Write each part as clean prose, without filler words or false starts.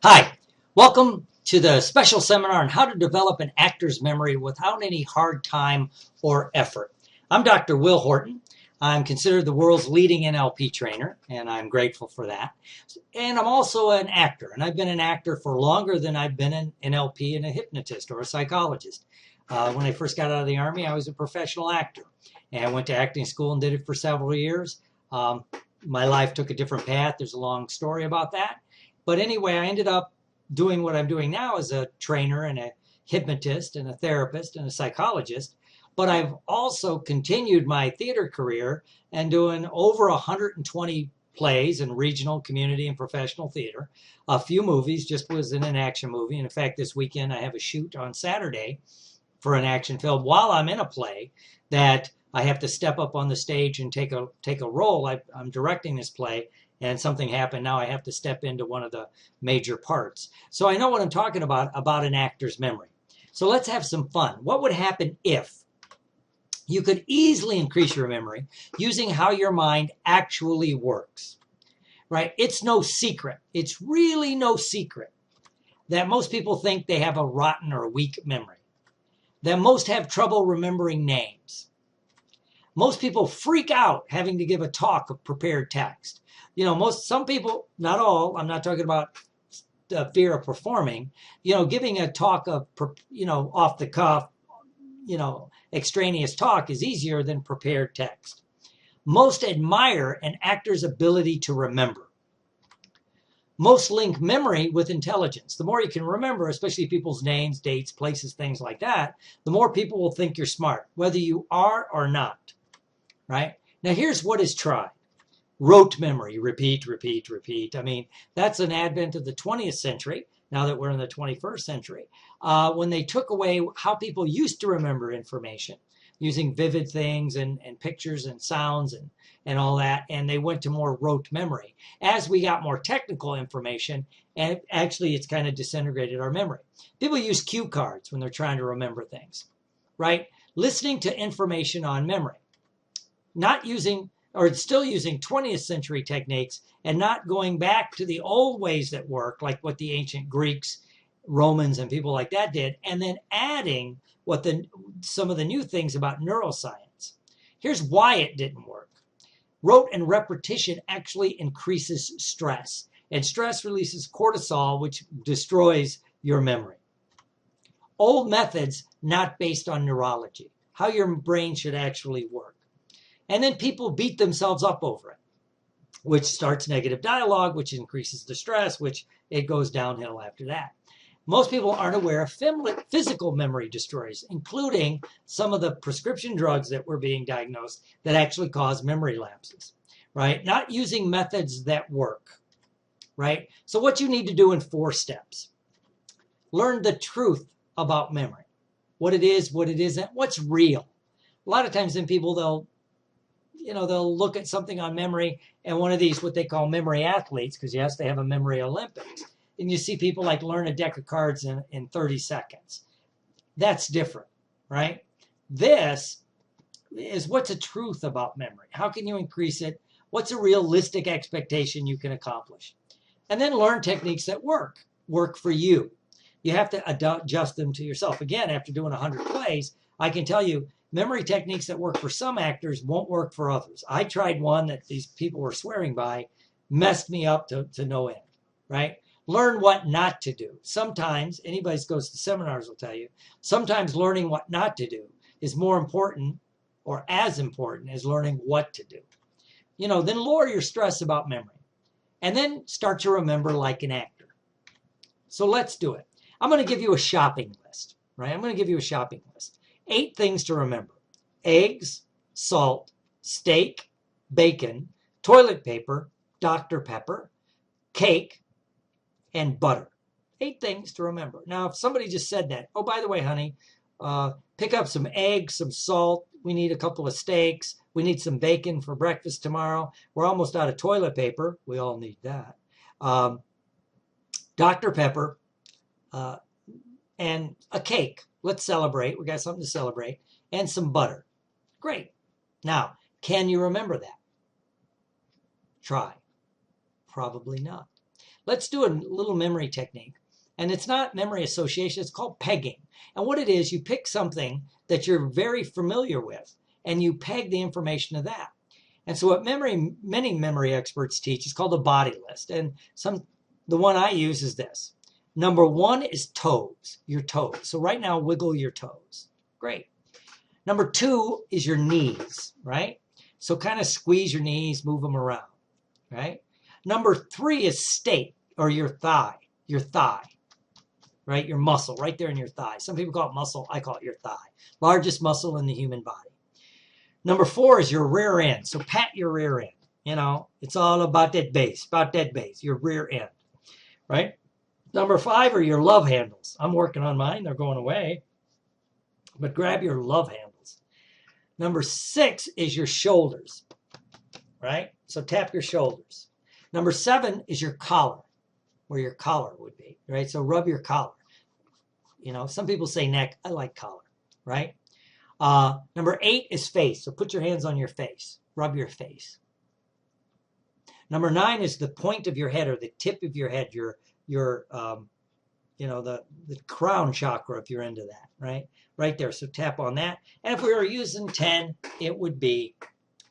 Hi, welcome to the special seminar on how to develop an actor's memory without any hard time or effort. I'm Dr. Will Horton. I'm considered the world's leading NLP trainer, and I'm grateful for that. And I'm also an actor, and I've been an actor for longer than I've been an NLP and a hypnotist or a psychologist. When I first got out of the Army, I was a professional actor, and I went to acting school and did it for several years. My life took a different path. There's a long story about that. But anyway, I ended up doing what I'm doing now as a trainer and a hypnotist and a therapist and a psychologist. But I've also continued my theater career and doing over 120 plays in regional, community, and professional theater. A few movies, just was in an action movie. And in fact, this weekend I have a shoot on Saturday for an action film while I'm in a play that I have to step up on the stage and take a role. I'm directing this play, and something happened. Now I have to step into one of the major parts. So I know what I'm talking about an actor's memory. So let's have some fun. What would happen if you could easily increase your memory using how your mind actually works, right? It's no secret. It's really no secret that most people think they have a rotten or weak memory, that most have trouble remembering names. Most people freak out having to give a talk of prepared text. Some people, not all, I'm not talking about the fear of performing, giving a talk of, off the cuff, extraneous talk is easier than prepared text. Most admire an actor's ability to remember. Most link memory with intelligence. The more you can remember, especially people's names, dates, places, things like that, the more people will think you're smart, whether you are or not, right? Now, here's what is tried. Rote memory, repeat, repeat, repeat. I mean, that's an advent of the 20th century, now that we're in the 21st century, when they took away how people used to remember information, using vivid things and pictures and sounds and all that, and they went to more rote memory. As we got more technical information, and actually it's kind of disintegrated our memory. People use cue cards when they're trying to remember things, right? Listening to information on memory. Not using, or still using 20th century techniques and not going back to the old ways that work, like what the ancient Greeks, Romans, and people like that did, and then adding some of the new things about neuroscience. Here's why it didn't work. Rote and repetition actually increases stress, and stress releases cortisol, which destroys your memory. Old methods not based on neurology, how your brain should actually work. And then people beat themselves up over it, which starts negative dialogue, which increases the stress, which it goes downhill after that. Most people aren't aware of physical memory destroyers, including some of the prescription drugs that were being diagnosed that actually cause memory lapses, right? Not using methods that work, right? So what you need to do in 4 steps. Learn the truth about memory. What it is, what it isn't, what's real. A lot of times then people, they'll look at something on memory, and one of these, what they call memory athletes, because yes, they have a memory Olympics. And you see people like learn a deck of cards in 30 seconds. That's different, right? This is what's a truth about memory. How can you increase it? What's a realistic expectation you can accomplish? And then learn techniques that work for you. You have to adjust them to yourself. Again, after doing 100 plays, I can tell you memory techniques that work for some actors won't work for others. I tried one that these people were swearing by, messed me up to no end, right? Learn what not to do. Sometimes, anybody who goes to seminars will tell you, sometimes learning what not to do is more important or as important as learning what to do. Then lower your stress about memory. And then start to remember like an actor. So let's do it. I'm going to give you a shopping list, right? I'm going to give you a shopping list. 8 things to remember. Eggs, salt, steak, bacon, toilet paper, Dr. Pepper, cake, and butter. 8 things to remember. Now, if somebody just said that, oh, by the way, honey, pick up some eggs, some salt. We need a couple of steaks. We need some bacon for breakfast tomorrow. We're almost out of toilet paper. We all need that. Dr. Pepper, and a cake. Let's celebrate. We got something to celebrate. And some butter. Great. Now, can you remember that? Try. Probably not. let's do a little memory technique. And it's not memory association, it's called pegging. And what it is, you pick something that you're very familiar with, and you peg the information to that. And so what many memory experts teach is called a body list. And the one I use is this. Number 1 is toes, your toes. So right now, wiggle your toes. Great. Number 2 is your knees, right? So kind of squeeze your knees, move them around, right? Number 3 is stake, or your thigh, right? Your muscle right there in your thigh. Some people call it muscle. I call it your thigh. Largest muscle in the human body. Number 4 is your rear end. So pat your rear end. You know, it's all about that base, your rear end, right? Number 5 are your love handles. I'm working on mine. They're going away. But grab your love handles. Number 6 is your shoulders, right? So tap your shoulders. Number 7 is your collar, where your collar would be, right? So rub your collar. You know, some people say neck. I like collar, right? Number 8 is face. So put your hands on your face. Rub your face. Number 9 is the point of your head, or the tip of your head, your you know, the crown chakra, if you're into that, right? Right there. So tap on that. And if we were using 10, it would be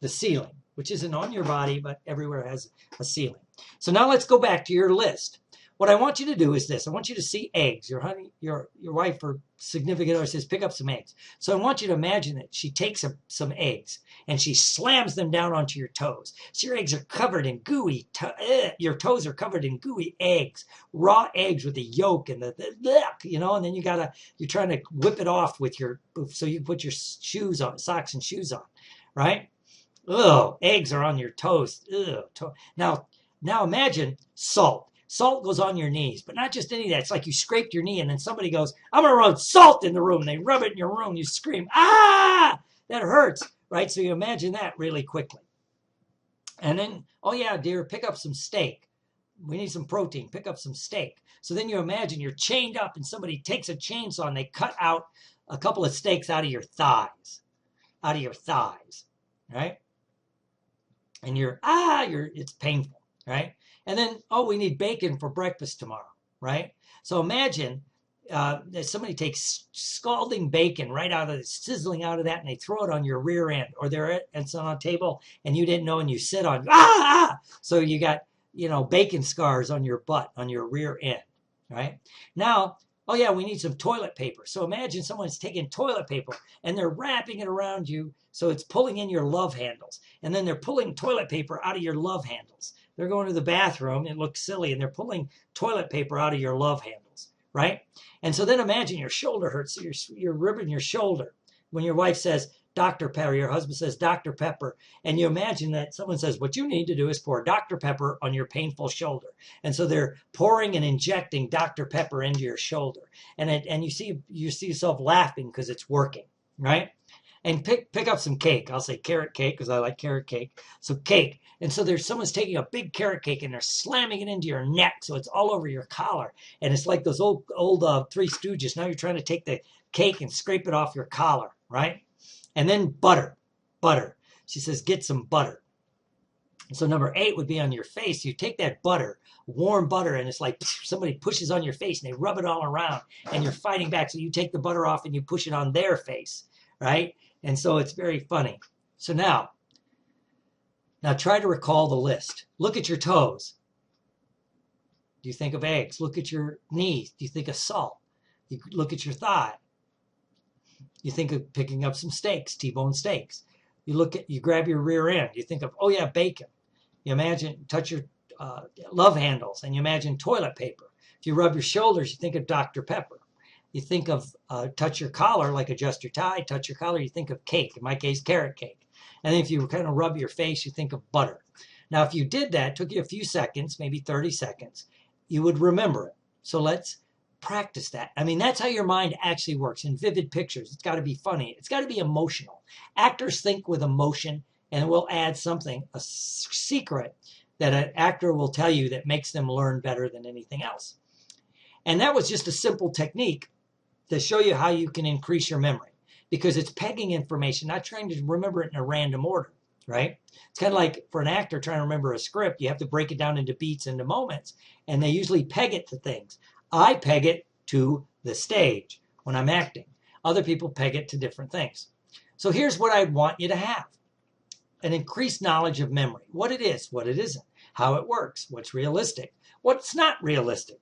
the ceiling, which isn't on your body, but everywhere has a ceiling. So now let's go back to your list. What I want you to do is this. I want you to see eggs. Your wife or significant other says, pick up some eggs. So I want you to imagine that she takes some eggs and she slams them down onto your toes. So your eggs are covered in gooey, your toes are covered in gooey eggs, raw eggs with the yolk and you know, and then you're trying to whip it off with so you put your shoes on, socks and shoes on, right? Ugh, eggs are on your toes. Ugh, now imagine salt. Salt goes on your knees, but not just any of that. It's like you scraped your knee and then somebody goes, I'm going to rub salt in the room. They rub it in your room. You scream, ah, that hurts, right? So you imagine that really quickly. And then, oh yeah, dear, pick up some steak. We need some protein. Pick up some steak. So then you imagine you're chained up and somebody takes a chainsaw and they cut out a couple of steaks out of your thighs, right? And it's painful, right? And then, oh, we need bacon for breakfast tomorrow, right? So imagine that somebody takes scalding bacon sizzling out of that, and they throw it on your rear end, or it's on a table and you didn't know, and you sit on, so you got, you know, bacon scars on your butt, on your rear end, right? Now, oh yeah, we need some toilet paper. So imagine someone's taking toilet paper and they're wrapping it around you, so it's pulling in your love handles, and then they're pulling toilet paper out of your love handles. They're going to the bathroom. It looks silly, and they're pulling toilet paper out of your love handles, right? And so then imagine your shoulder hurts. So you're ripping your shoulder when your wife says, Dr. Pepper, your husband says, Dr. Pepper, and you imagine that someone says, what you need to do is pour Dr. Pepper on your painful shoulder. And so they're pouring and injecting Dr. Pepper into your shoulder. And you see yourself laughing because it's working, right? And pick up some cake. I'll say carrot cake because I like carrot cake. So cake. And so someone's taking a big carrot cake and they're slamming it into your neck, so it's all over your collar. And it's like those old Three Stooges. Now you're trying to take the cake and scrape it off your collar, right? And then butter. She says, get some butter. So number 8 would be on your face. You take that butter, warm butter, and it's like somebody pushes on your face and they rub it all around and you're fighting back. So you take the butter off and you push it on their face, right? And so it's very funny. So now try to recall the list. Look at your toes. Do you think of eggs? Look at your knees. Do you think of salt? You look at your thigh. You think of picking up some steaks, T-bone steaks. You grab your rear end. You think of, oh yeah, bacon. You touch your love handles, and you imagine toilet paper. If you rub your shoulders, you think of Dr. Pepper. You think of touch your collar, like adjust your tie, touch your collar, you think of cake, in my case, carrot cake. And then if you kind of rub your face, you think of butter. Now, if you did that, it took you a few seconds, maybe 30 seconds, you would remember it. So let's practice that. I mean, that's how your mind actually works, in vivid pictures. It's got to be funny. It's got to be emotional. Actors think with emotion, and we'll add something, a secret that an actor will tell you that makes them learn better than anything else. And that was just a simple technique to show you how you can increase your memory, because it's pegging information, not trying to remember it in a random order. right? It's kind of like for an actor trying to remember a script, you have to break it down into beats, into moments, and they usually peg it to things. I peg it to the stage when I'm acting. Other people peg it to different things. So here's what I want you to have: an increased knowledge of memory, what it is, what it isn't, how it works, what's realistic, what's not realistic.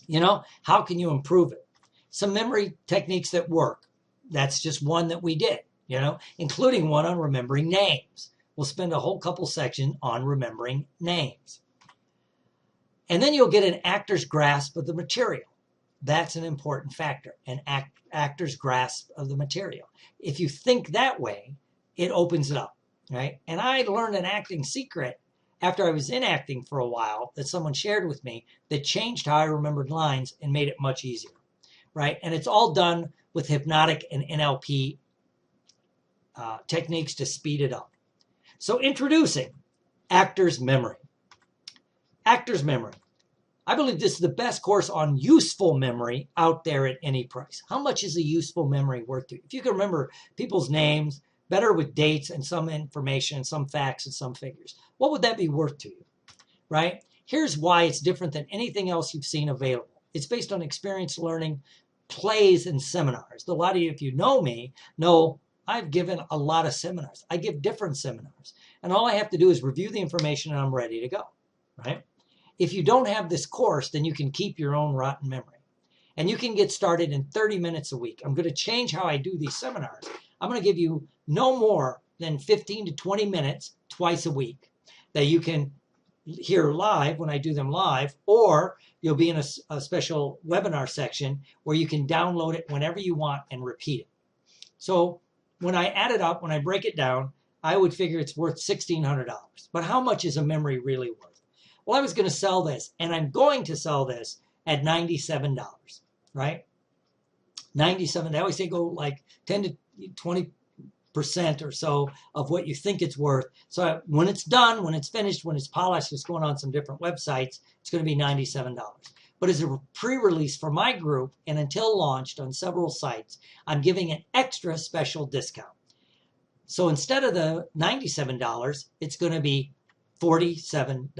You know, how can you improve it? Some memory techniques that work. That's just one that we did, you know, including one on remembering names. We'll spend a whole couple sections on remembering names. And then you'll get an actor's grasp of the material. That's an important factor, an actor's grasp of the material. If you think that way, it opens it up, right? And I learned an acting secret after I was in acting for a while that someone shared with me that changed how I remembered lines and made it much easier, right? And it's all done with hypnotic and NLP techniques to speed it up. So introducing actor's memory. Actor's memory. I believe this is the best course on useful memory out there at any price. How much is a useful memory worth to you? If you can remember people's names, better with dates and some information, some facts and some figures, what would that be worth to you, right? Here's why it's different than anything else you've seen available. It's based on experience learning, plays, and seminars. A lot of you, if you know me, know I've given a lot of seminars. I give different seminars. And all I have to do is review the information and I'm ready to go, right? If you don't have this course, then you can keep your own rotten memory. And you can get started in 30 minutes a week. I'm going to change how I do these seminars. I'm going to give you no more than 15 to 20 minutes twice a week that you can hear live when I do them live, or you'll be in a special webinar section where you can download it whenever you want and repeat it. So when I add it up, when I break it down, I would figure it's worth $1,600. But how much is a memory really worth? Well, I was going to sell this, and I'm going to sell this at $97, right? $97. I always say go like 10 to 20% or so of what you think it's worth. So when it's done, when it's finished, when it's polished, it's going on some different websites, it's going to be $97. But as a pre-release for my group and until launched on several sites, I'm giving an extra special discount. So instead of the $97, it's going to be $47.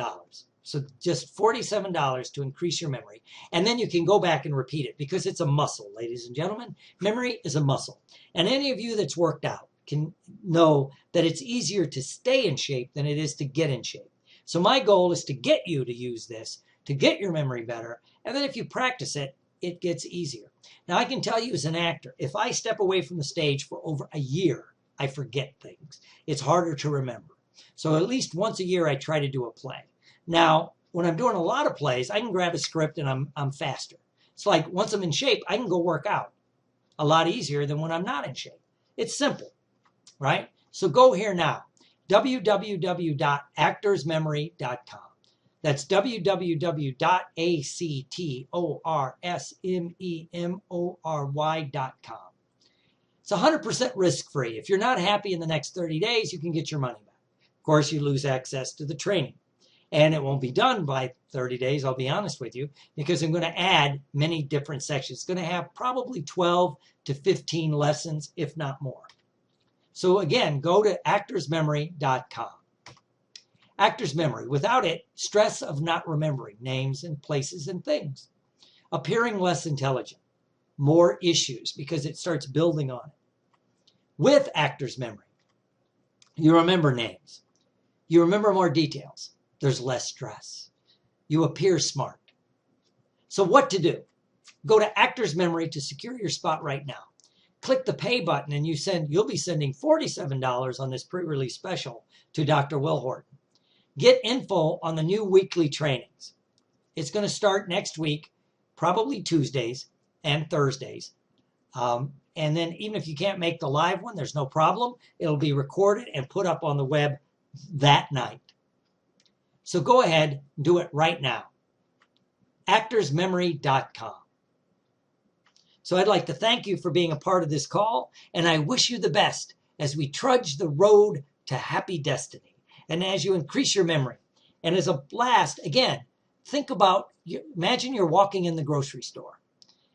So just $47 to increase your memory. And then you can go back and repeat it because it's a muscle, ladies and gentlemen. Memory is a muscle. And any of you that's worked out can know that it's easier to stay in shape than it is to get in shape. So my goal is to get you to use this, to get your memory better. And then if you practice it, it gets easier. Now I can tell you as an actor, if I step away from the stage for over a year, I forget things. It's harder to remember. So at least once a year, I try to do a play. Now, when I'm doing a lot of plays, I can grab a script and I'm faster. It's like once I'm in shape, I can go work out a lot easier than when I'm not in shape. It's simple, right? So go here now, www.actorsmemory.com. That's www.actorsmemory.com. It's 100% risk-free. If you're not happy in the next 30 days, you can get your money back. Of course, you lose access to the training. And it won't be done by 30 days, I'll be honest with you, because I'm going to add many different sections. It's going to have probably 12 to 15 lessons, if not more. So again, go to actorsmemory.com. Actor's memory. Without it, stress of not remembering names and places and things. Appearing less intelligent. More issues because it starts building on it. With actor's memory, you remember names. You remember more details. There's less stress. You appear smart. So what to do? Go to Actor's Memory to secure your spot right now. Click the pay button and you'll be sending $47 on this pre-release special to Dr. Will Horton. Get info on the new weekly trainings. It's going to start next week, probably Tuesdays and Thursdays. And then even if you can't make the live one, there's no problem. It'll be recorded and put up on the web that night. So go ahead and do it right now. actorsmemory.com. So I'd like to thank you for being a part of this call, and I wish you the best as we trudge the road to happy destiny, and as you increase your memory. And as a blast, again, think about, imagine you're walking in the grocery store,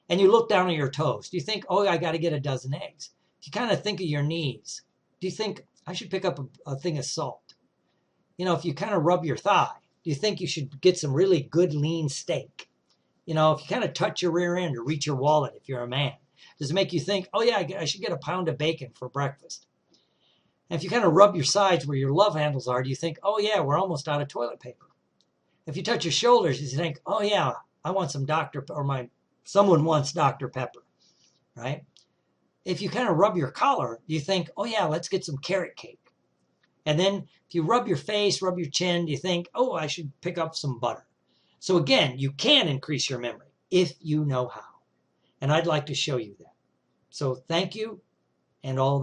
and you look down at your toes. Do you think, oh, I got to get a dozen eggs? Do you kind of think of your knees? Do you think I should pick up a thing of salt. You know, if you kind of rub your thigh, do you think you should get some really good lean steak? You know, if you kind of touch your rear end or reach your wallet if you're a man, does it make you think, oh yeah, I should get a pound of bacon for breakfast? And if you kind of rub your sides where your love handles are, do you think, oh yeah, we're almost out of toilet paper? If you touch your shoulders, you think, oh yeah, I want some someone wants Dr. Pepper, right? If you kind of rub your collar, you think, oh yeah, let's get some carrot cake. And then if you rub your face, rub your chin, you think, oh, I should pick up some butter. So again, you can increase your memory if you know how. And I'd like to show you that. So thank you and all.